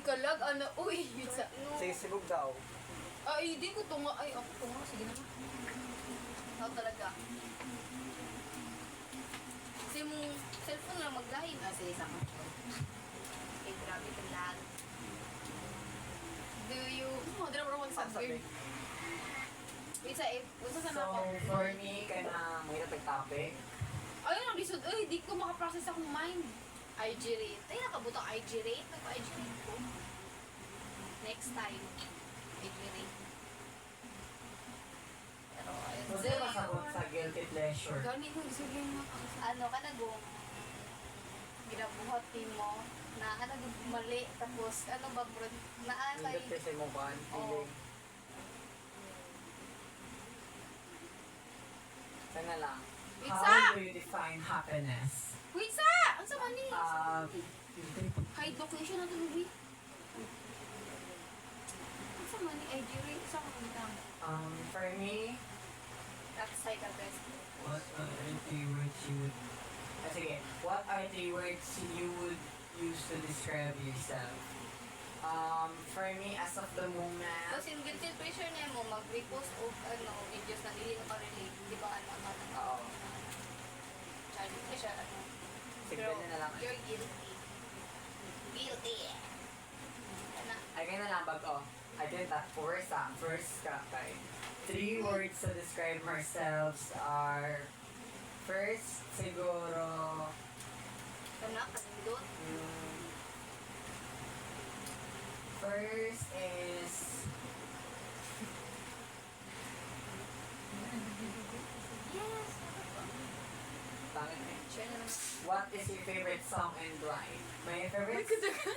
kalag, ano, uy, pizza. Sige, sibog daw. Ay, di ko tunga. Ay, ako tunga. Sige na. Ako talaga. Kasi mong cellphone lang maglahin. Sige, sama. Okay, grabe ka lang. Do you... Oh, di na mo Sabi. Pizza, unsa sa So, ako? for me, kaya na mahirap nag-topic. Ayun ang lisod. Ay, di ko makaprocess akong mind. IG rate. Ay, nakabutang IG rate. Nagpa-IG rate ko. Next time. IG rate. Pero, ayun. Kasi masabot sa guilty pleasure. Gani ko sabihin mo. Ano ka nagong ginabuhat mo na ano mali tapos ano ba bro na kay Hindi kasi mo ba? Oo. Feeling. Sana lang. Pizza! How do you define happiness? Wait sa! Ang sa mani? High location na ito, Louie. Ang sa mani? IG rate. Sa mga For me, that's psychiatrist. what are the words you would... sige, what are the words you would use to describe yourself? For me, as of the moment, Tapos yung guilty pleasure niya mo mag-repost o ano videos na hindi ka relate di ba ano oo. child pleasure ano Signan niya na lang. you're guilty ano Ay, kaya na lang bago. I did that first ka kay. 3 words to describe ourselves are first, siguro, kanindot first is yes pangit eh. share na lang What is your favorite song and why? My favorite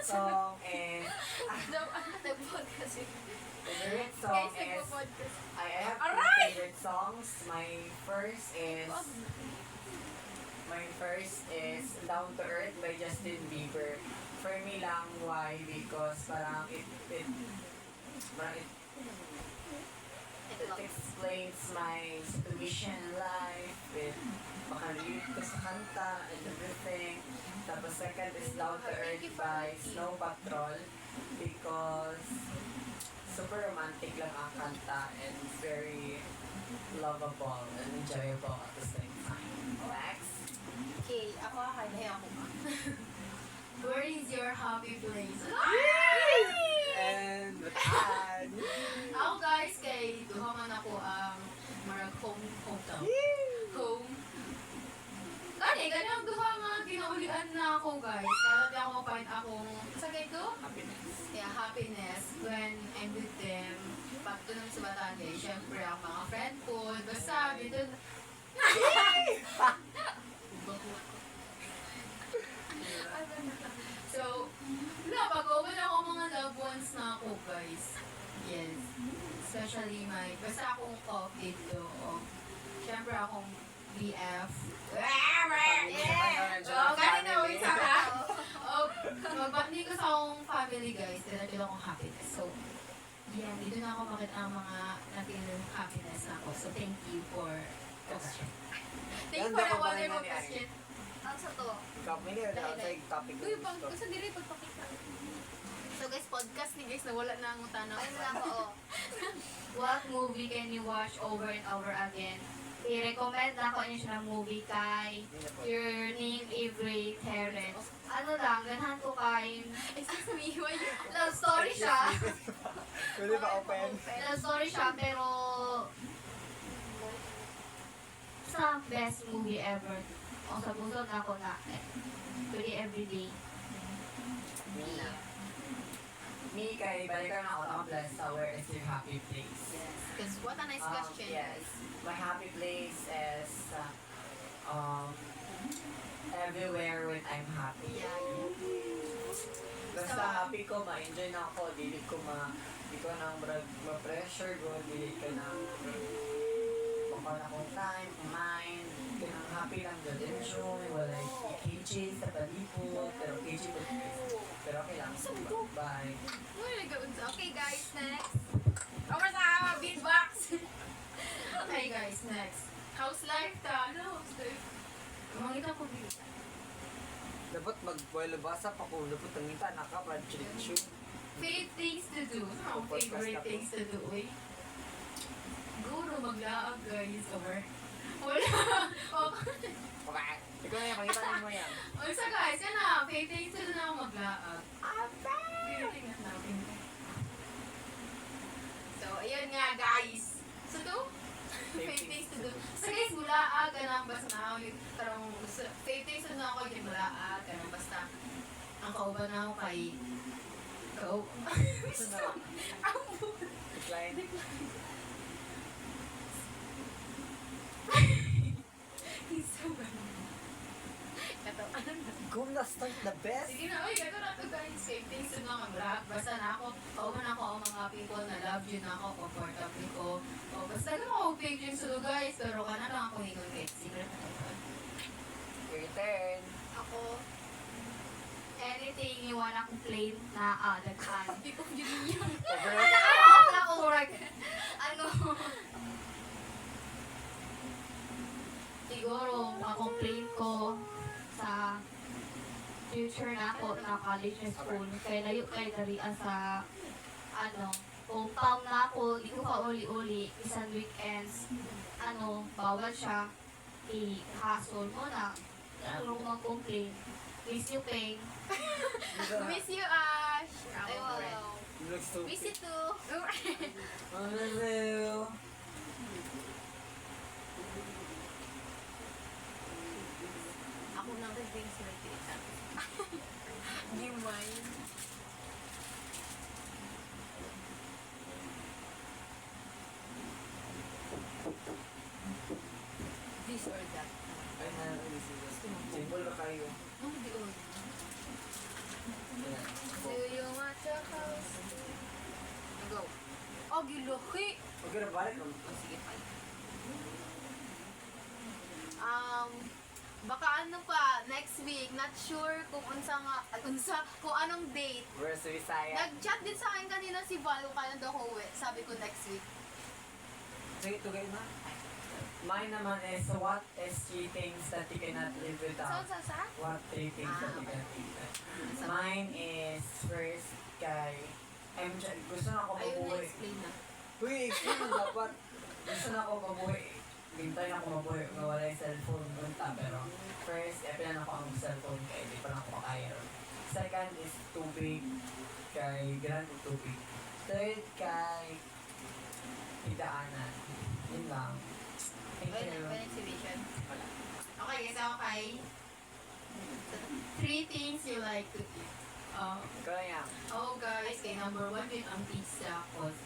song is nag-podcast favorite song guys is nag-podcast I have two Aray! favorite songs. My first is Down to Earth by Justin Bieber. For me lang, why? Because parang it explains my situation in life, it makarelate ko sa kanta and everything. Tapos second is Down to Earth by Snow Patrol because super romantic lang ang kanta and very lovable and enjoyable at the same time. Next. okay ako Ay, ako ba? Where is your happy place? And add. Ako guys, kay duha man ako ang marag hometown. Home. Gani ang duha nga ginaulian na ako guys. Kaya di ako mapain akong, sa to? Happiness. Yeah, happiness when I'm with them. Pag doon sa Batagay, syempre ang mga friend ko. Basta, dito. So, wala, pag-uwan ako mga loved ones na ako, guys. Yes. Especially basta akong off dito. Syempre akong BF. Oh, ganun na, wait sa ka. Oh, magbakni ko sa akong family, guys. Dito akong happiness. So, yeah, dito na ako makita ang mga natin happiness na ako. So, thank you for question. Thank you for the wonderful question. ang sa to Ikaw, hindi na ako sa topic Uy, gusto diri pagpakita. So guys, podcast ni guys, nawala na ang utana. ayun lang ako What movie can you watch over and over again? I-recommend na ako niyo siya ng movie kay Your Name Avery Terrence. Ano lang, ganahan ko kay... Excuse me, love story siya. Pwede ba open? Love story siya, pero... Sa best movie ever. O sa puso na ako na pretty everyday. Me, kay balikan ako ng plus sa where is your happy place? Yes, because what a nice question. Yes. My happy place is everywhere when I'm happy. Yeah. Basta happy ko, ma-enjoy na ako, dili ko nang ma-pressure ko, dili ko nang makon akong time, mind, kanang happy lang doon, enjoy, wala i-KJ sa palipot, pero KJ ko, pero okay lang, bye. Okay guys, next. Over sa beatbox. Okay guys, next. House life ta. Ano house life? Mangita ko dito. Dapat mag-boil basa pa kung dapat ang ngita, naka-brad chichu. Favorite things to do. Ano ang favorite things to do, eh? Guro, maglaag, guys. Or, wala. Oh, Okay. Ikaw na yan, pakita mo yan. unsa guys, yan na. Favorite things to do na ako maglaag. Tingnan natin. So, ayun nga, guys. So, to? Favorite things to do. So, guys, mulaag, ganang basta na ako. Tarong, favorite things to do na ako, yung mulaag, ganang basta. Ang kauban na ako kay... Gusto na. Decline. He's so bad. Kato, ano na? Kung na-start the best. Sige na, oy, gato na to guys. Same things to mga mulaag. Basta na ako, kauban ako ang mga people na love you na ako, comfortable ko. O, basta na ako, big dreams to do guys. Pero ka na lang ako hingon kay secret na to. Your turn. Ako, Anything you wanna complain na daghan. Hindi ko yun yan. Nakurag. Ano? Siguro, ma-complain ko sa future na ako na college and school. Kaya layo kay darian sa hometown na ako. Di ko pa uli-uli. Isang weekends. Bawal siya. I-hassle mo na. Ano mag-complain. Miss you, Peng. miss you, Ash. Ay, wow. You look stupid. Miss you too. Hello. Ako nang rin sila kita. Di mind. This or that. Ay, na-receive. Simple ba kayo? No, di or. Do you want the house? Go. Oh, giluki. Huwag ka na balik. Oh, sige, fine. Baka ano pa, next week, not sure kung kung anong date. Where's Visaya? Nag-chat din sa akin kanina si Val kung kailan daw ako uwi. Sabi ko next week. Sige, tugay na. Mine naman is, what is 3 things that you cannot live So, without? sa? What 3 things that you cannot live without? Mine is, first, guy. Gusto na ako Ayun na, mabuhay. explain na. Uy, explain mo dapat. Gusto na ako mabuhay. Hintay na ako mabuhay. Mawala yung cellphone. Bunta. Pero, first, epilan ako ang cellphone kaya di pa lang ako makaya. Second is tubig. Kay grand tubig. Third, kay hidaanan. Yun lang. Thank Ayun you. na, exhibition. Wala. Okay, guys, ako kay 3 things you like to eat. Ikaw na yan. Oh guys, kay number 1 din ang pizza. Cause,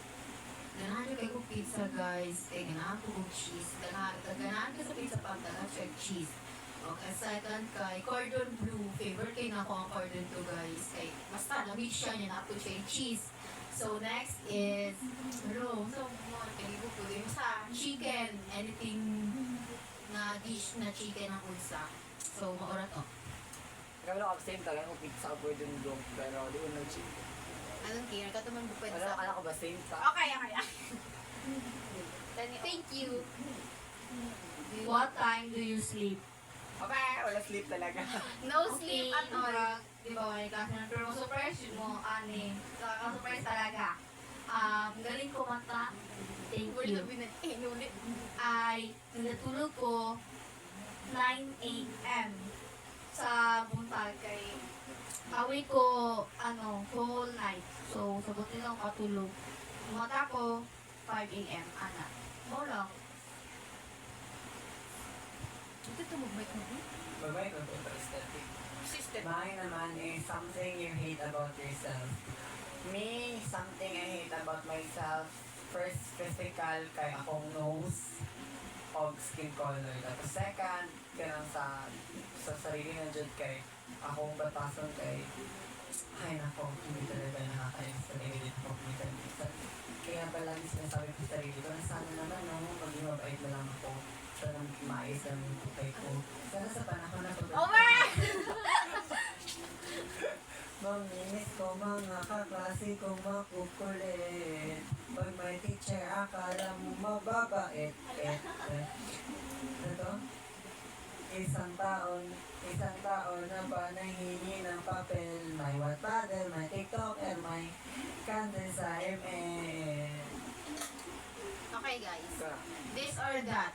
ganahan nyo kayo kong pizza guys. Kay ganahan ko kong cheese. Ganahan ko sa pizza pag ganahan siya cheese. Okay, second kay cordon bleu. Favorite kay na ako ang cordon bleu guys. Kay, basta lamig siya niya na siya yung cheese. So next is, kaya ko din sa chicken. Anything na dish na chicken ang unsa. So, maura to. Kami lang abstain talaga kung pizza ka pwede yung dog. Pero di ko nag-cheat. Anong kaya? Katuman mo pwede Ano, sa... anak ko ba same sa? Okay. Thank you. What time do you sleep? Okay, wala sleep talaga. No sleep at all. Murag, di ba, may klase na, pero surprise yun mo, surprise talaga. Galing kumanta. Thank Word you. na inulit. Ay, natulog ko 9 a.m. sa buntag kay away ko, whole night. So, sabutin lang katulog. Umata ko 5 a.m. Anak. Mo lang. Ito tumugmay ko. Babay ko ito aesthetic. Sister. Mine naman is something you hate about yourself. Me, something I hate about myself. First, physical, kay akong nose o skin color. Tapos second, ganang sa sarili na dyan kay akong batason kay ay nako, hindi talaga nakakayos sa sarili ko minsan. Kaya pala sinasabi ko sa sarili ko na sana naman maging mabait na lang ako. Sana maayos lang yung bukay ko. Sana sa panahon na ito. Maminis ko mga kaklase kong makukulit. Pag may teacher, akala mo mababait. Ito? Isang taon na ba nahingi ng papel? May Wattpadder, may TikToker, may Okay, guys. Ka. This or that.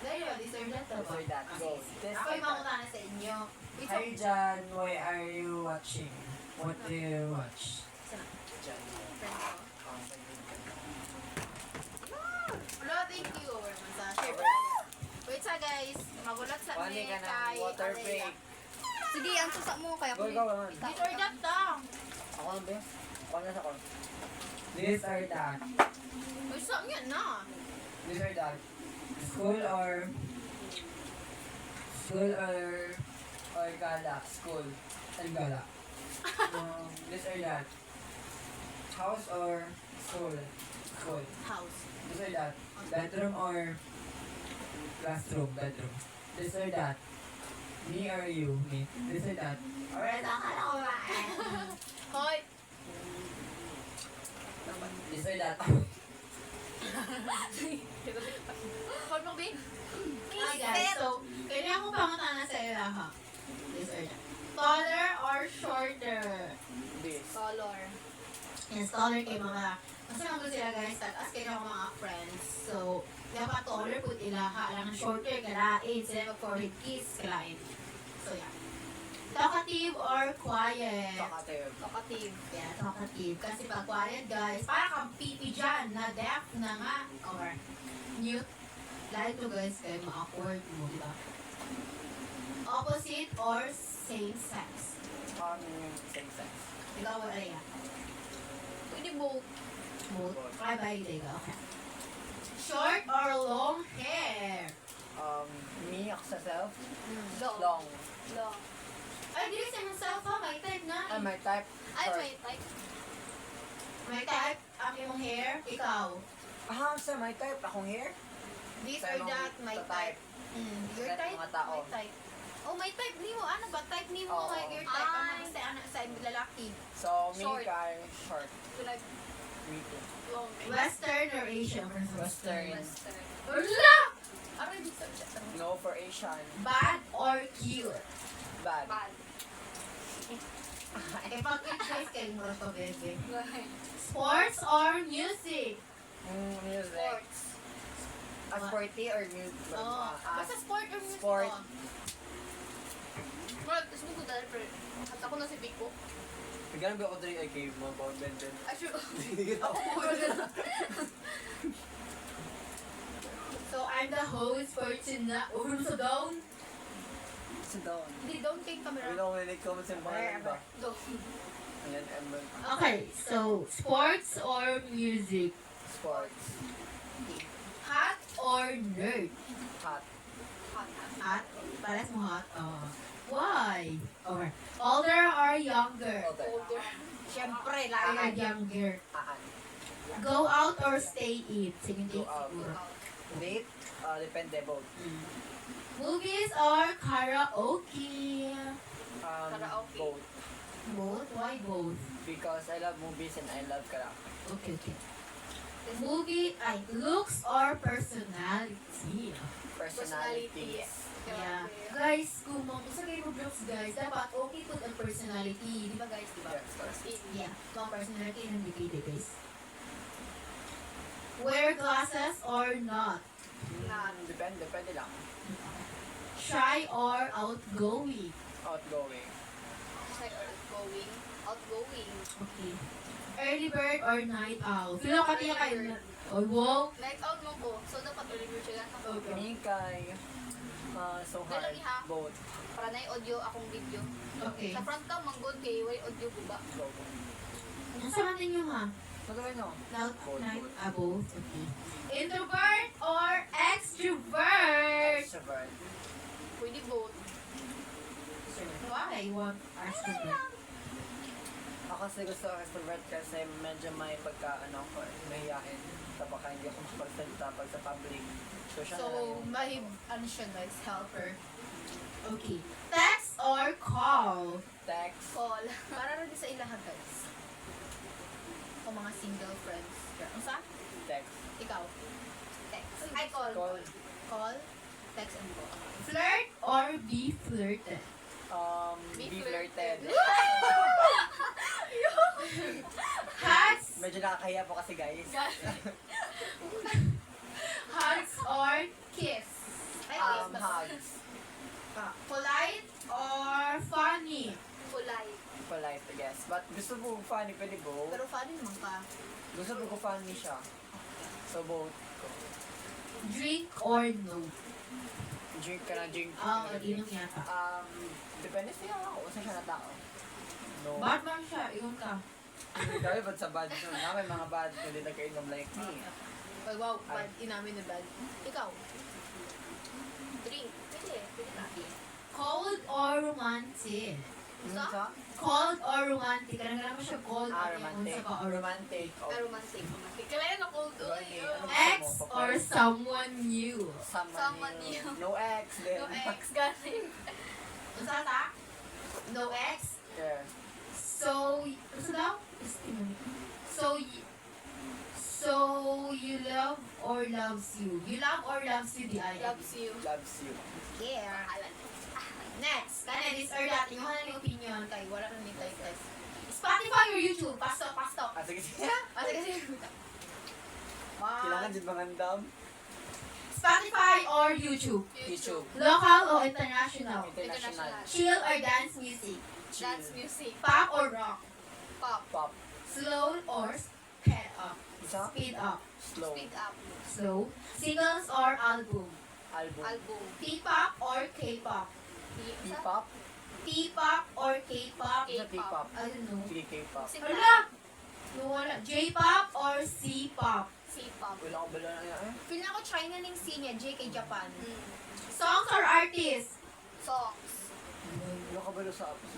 Dahil yun, this or that. This or that. Go. This Ako or yung that. mangutana sa inyo. It's Hi John, why are you watching? What do you watch? John. Hello, thank you. Wait sa guys. Magulat sa Wali ni ka ng kay water Alea. break. Sige, ang susa mo kaya Go, ikaw naman. This or that daw. Ako lang ba? Ako na sa kon. This or that. Uy, saan yan na? This or that. School or gala. School and gala. This or that. House or school. School. House. This or that. Bedroom or classroom. Bedroom. This or that. Me or you. Me. This or that. Alright, akala ko ba? Hoy. This or that. Hold mo, babe. Hi guys, so, kanya akong pangutana sa iyo ha. This or that. Taller or shorter? This. color. Yes, taller kay mga, kasi mga sila guys, tatas kayo ng mga friends. So, dapat taller po ilaha, lang shorter, kalain, sila mag-forehead kiss, kalain. So, yeah. Talkative or quiet? Talkative. Talkative. Yeah, talkative. Kasi pag quiet guys, parang kang pipi dyan, na deaf na nga, or mute. Lalo to guys, kaya ma-awkward mo, di ba? Opposite or same sex? Same sex. Ikaw wala yan. Pwede both. Both. Ay, ba yung ka? Okay. Short or long hair? Me ako sa self. Long. Long. Long. Ay, dili sa myself ha, may type na. My type. Ay, short. wait, like, May type, ang iyong hair, ikaw. Sa my type. Akong hair. This Sa or imong that, my type. Your Sa type? mga tao. my type. Oh, may type ni mo. Ano ba? Type ni mo. Oo. Your type. Ano Ay. sa anak sa lalaki? So, me Short. kay short. So, like, Me too. long. Western or Asian? Western. Western. Wala! Aray, di sa siya. No for Asian. Bad or cute? Bad. Bad. Eh, pag cute guys, kayo mo to, bebe. Like, Sports or music? Music. sports. Sporty or music? Oh, basta sport or music? Sport. Oh. Bro, gusto mo ko dahil, pero, at ako na si Biko. Ganun ba ako dali ay kay mga power band din? Ay, sure. So, I'm the host for tonight. Oh, so down? Sit down. Hindi, don't take We camera. don't really comment sa mga ba? Don't. Ayan, Emma. Okay, so, sports or music? Sports. Hot or nerd? Hot. Hot. Hot? Pares mo hot? Oh. Why? Okay. Older or younger? Older. Siyempre, lagi younger. Aan. Go out or stay in? Sige, Go out. siguro. Date? Depende both. Movies or karaoke? Karaoke. Both. Both? Why both? Because I love movies and I love karaoke. Okay, okay. Movie, looks or personality? Personality. Yeah. Guys, kung sa kayo looks guys, dapat okay po ang personality. Di ba guys, di ba? Yes. Yeah. Kung ang personality ng dipide guys. Wear glasses or not? Depende lang. Shy or outgoing? Outgoing. Like, outgoing. Outgoing. Okay. Early bird or night owl? Filo ka niya kayo na... Oh, wow. Night out mo ko. So, dapat deliver siya lang. Okay. Me kay so hard. Dalawa ha? Both. Para na audio akong video. Okay. Sa front ka, manggod kay way audio ko ba? Go. Nasa natin yung ha? Magawin no? Loud Both, night? both. Both. Okay. Introvert or extrovert? Extrovert. Pwede both. Why? Want extrovert? Ako kasi gusto ako extrovert kasi medyo may ko, mahihain. Tapos baka hindi ako makapagsalita pag sa public. So siya na lang So, yung may, ano siya guys, helper. Okay. Text or call? text. Call. Para rin sa ilahan guys. O mga single friends. Ang sa? Text. Ikaw? Text. Ay, call. Call. Call? Text and call. Flirt or be flirted? Be Be flirted. Hats? Medyo nakakahiya po kasi guys. Hugs or kiss? Hugs. Polite or funny? Polite. Polite, I guess. But gusto mo funny, pwede both. Pero funny naman ka. Gusto ko funny siya. So both ko. Drink or no? Drink ka na, drink. Inom yata. Depende siya ako. Saan siya na tao? No. Bad man siya, iyon ka. Kami ba't sa bad nun? May mga bad na din nagkainom like me. Ay, wow, bad. Inamin na bad. Ikaw? Drink. Pwede ka. Cold or romantic? Ano sa? Cold or romantic? Ano nga naman siya cold? Romantic. Unsa ka or Romantic. Romantic. Kailan na cold oy. Ex or someone new? Someone new. No ex din. No ex galing. Unsa ta? No ex? Yeah. So, ano daw? So you love or loves you? You love or loves you, di ay? Loves you. Loves you. Yeah. Next, kaya this or that, yung yung opinion kay wala na ni type. Spotify or YouTube? Pasok. Sige. Sige. Kailangan din mangandam. Spotify or YouTube? YouTube. Local or international? International. Chill or dance music? Chill. Dance music. Pop or rock? Pop. Pop. Slow or speed up? Isa? Speed up. Slow. Speed up. Slow. Singles or album? Album. Album. P-pop or K-pop? P-pop. P-pop or K-pop? Isa P-pop. I don't know. Sige K-pop. Wala! Wala. J-pop or C-pop? C-pop. Wala akong bala na yan. Feel na ko China ning C niya, J kay Japan. Mm. Songs or artists? Songs. Wala ka bala sa apos.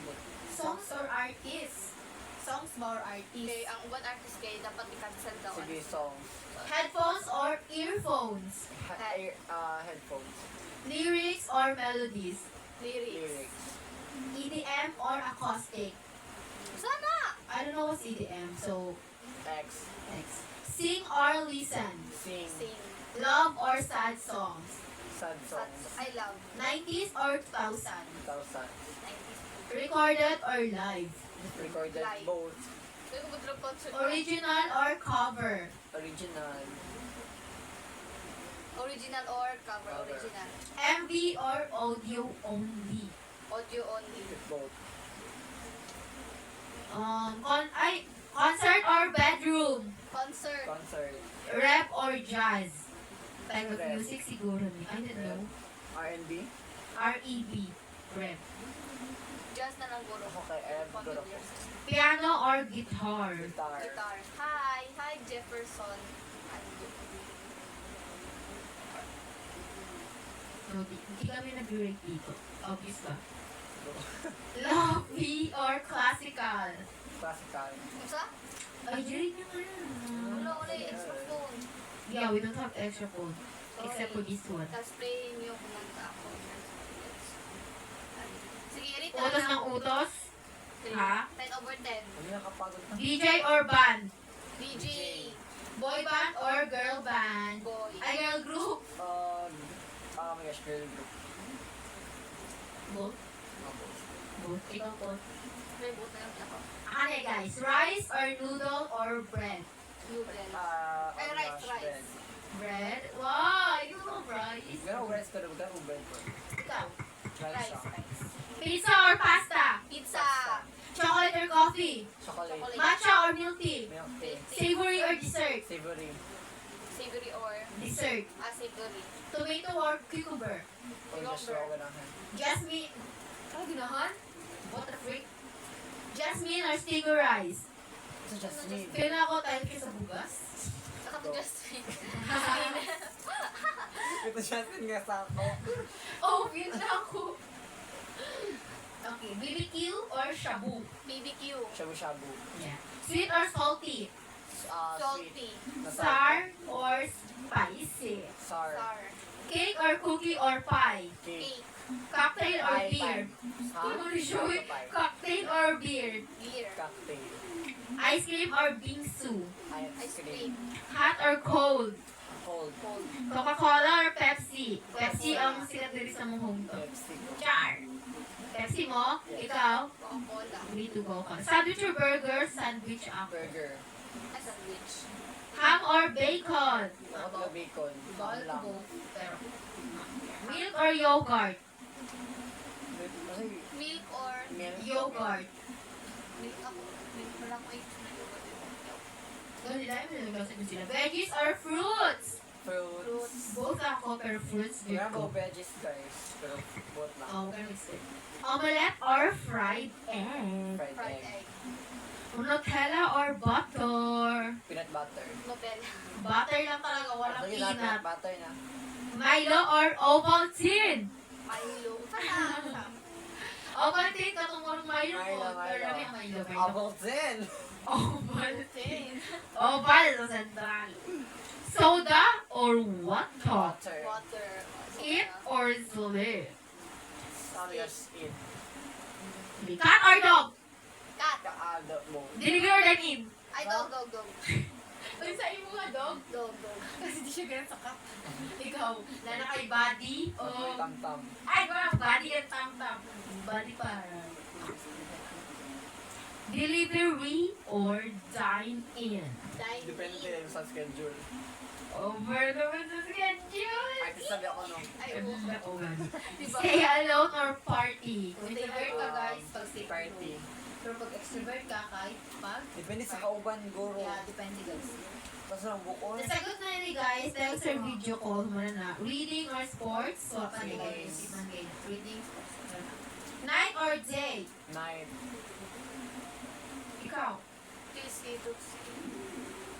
Songs or artists? Songs ba or artists? Okay, ang one artist kayo dapat i-cancel daw. Sige, songs. Headphones or earphones? Headphones. Lyrics or melodies? Lyrics. Lyrics. EDM or acoustic? Sana! I don't know what's EDM, so X. next. Sing or listen? Sing. Sing. Love or sad songs? Sad songs. I love. 90s or 2000? 1,000. 90s. Recorded or live? Recorded Live. both. Kaya ko ba concert? Original or cover? Original. Original or cover? Cover. Original. MV or audio only? Audio only. Both. Concert or bedroom? Concert. Concert. Rap or jazz? Type of Rap. music siguro ni. I don't know. R&B. R-E-B. Rap. Jazz na lang guro. Okay, I have good of Familiar. Piano or guitar? Guitar. Guitar. Hi. Hi, Jefferson. No, hindi kami nag-rate dito. Obvious ba? Lofi or classical? Classical. Isa? Ay, rate nyo nga. Wala ulit. Extra phone. Yeah, we don't have extra phone. Except for this one. Tapos play niyo kumanta ako. Sige, Rita. Utos ng utos? Ha? 10 over 10. Hindi nakapagod na. DJ or band? DJ. Boy band or girl band? Boy. Ay, girl group? Oh my gosh, girl group. Both? Both. Ikaw po. Reboot na lang ako. Ano guys? Rice or noodle or bread? Noodles. Oh my rice, gosh, rice. bread. Bread? Wow! You love rice. Ganun rice ka rin, ganun bread ko. Ikaw? Rice Rice, siya. rice. Pizza or pasta? Pizza. Chocolate or coffee? Chocolate. Chocolate. Matcha or milk tea? Milk tea. Savory or dessert? Savory. Savory or Dessert. savory. Tomato or cucumber? Or just raw ka lang. Jasmine. Ano ginahan? What the freak? Jasmine or sticker rice? Ito Jasmine. Kailan ako tayo kayo sa bugas? Saka to just sweet. Ito Jasmine nga sa ako. Oh, yun na ako. Okay, BBQ or shabu? BBQ. Shabu-shabu. Yeah. Sweet or salty? Sweet. Salty. Sour or spicy? Sour. Sour. Cake or cookie or pie? Cake. Cake. Cocktail or Pie, beer? Ha? Ano show it? Pie. Cocktail or beer? Beer. Cocktail. Ice cream or bingsu? Ice cream. Hot or cold? Cold. Cold. Coca-Cola or Pepsi? Pepsi ang sikat diri sa mong home to. Pepsi. Char! Pepsi mo? Ikaw? Coca-Cola. Me to go ka. Sandwich or burger? Sandwich ako. Burger. Ay, sandwich. Ham or bacon? Ako na bacon. Ball Ham lang. ko, pero Milk or yogurt? Kasi Milk or milk. Yogurt. milk ako. Milk na lang ko na yogurt. doon nila yung nilagasan ko sila. Veggies or fruits? Fruits. Both ako, pero fruits din Kaya ko. mo veggies guys. Pero both lang. Oh, ganun mix it. Omelette or fried egg? Fried Fried egg. egg. Nutella or butter? Peanut butter. Nutella. Butter lang talaga, walang Sige na, peanut peanut. butter na. Milo or Ovaltine? Milo. Ovaltine, katungkol Milo Milo, po. Milo. Pero lang yung Milo. Appleton. Ovaltine. Oval sa central. Soda or water? Water. Water. Eat or sleep? Sorry, just eat. Cat or dog? Cat. Kaado mo. Deliver or dine-in? Ay, dog, dog, dog. Uy, sa imo nga, dog. Dog, dog. Kasi di siya ganun sa cup. Ikaw, lana kay body o... Tam-tam. Ay, parang body and tam-tam. Body para. Delivery or dine-in? Dine Depende in. sa schedule. Over naman sa schedule. Ay, sabi ako nung Ay, oo. Diba? Stay alone or party? Kung introvert ka guys, pag stay party. Pero pag extrovert ka, kahit pag... Depende sa kauban, guro. Yeah, depende guys. Tapos lang bukol. Nasagot na ni guys, dahil sa video call muna na. Reading or sports? So, pa ni guys. Yes. Reading, sports. Night or day? Night. Ikaw. Si Tuxi.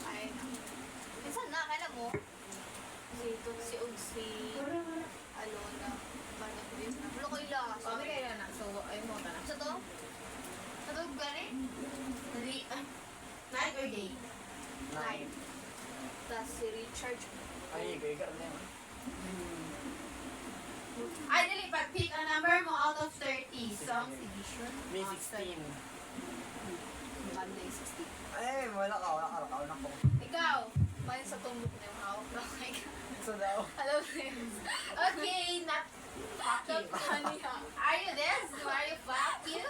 Ay, minsan na, kailan mo? Si Tuxi og si Alona. Paano ko yun na? Wala ko ila. So, may kaya na. So, ayun mo na. Sa to? Sa to gani? Night or day? Night. Tapos si Richard. Ay, ikaw na yun. Ay, dali, pag-pick a number mo out of 30. Songs, edition. May 16. Monday 60. Ay, wala ka. Wala ko. Ikaw. Mayon sa tumbok na yung hawak na. Oh my God. So daw. Alam mo yun. Okay, not fuck you. Kaniya. Are you this? Are you fuck you?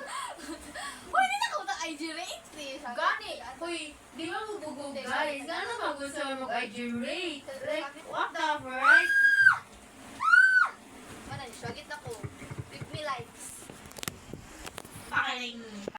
Uy, hindi na ko ito IG rate. Gani! Uy, di ba magbugog guys? Gano'n ba gusto mo mag-IG rate? Like, what the frick? Manan, siya. Git na ko. 50 likes. Pakiling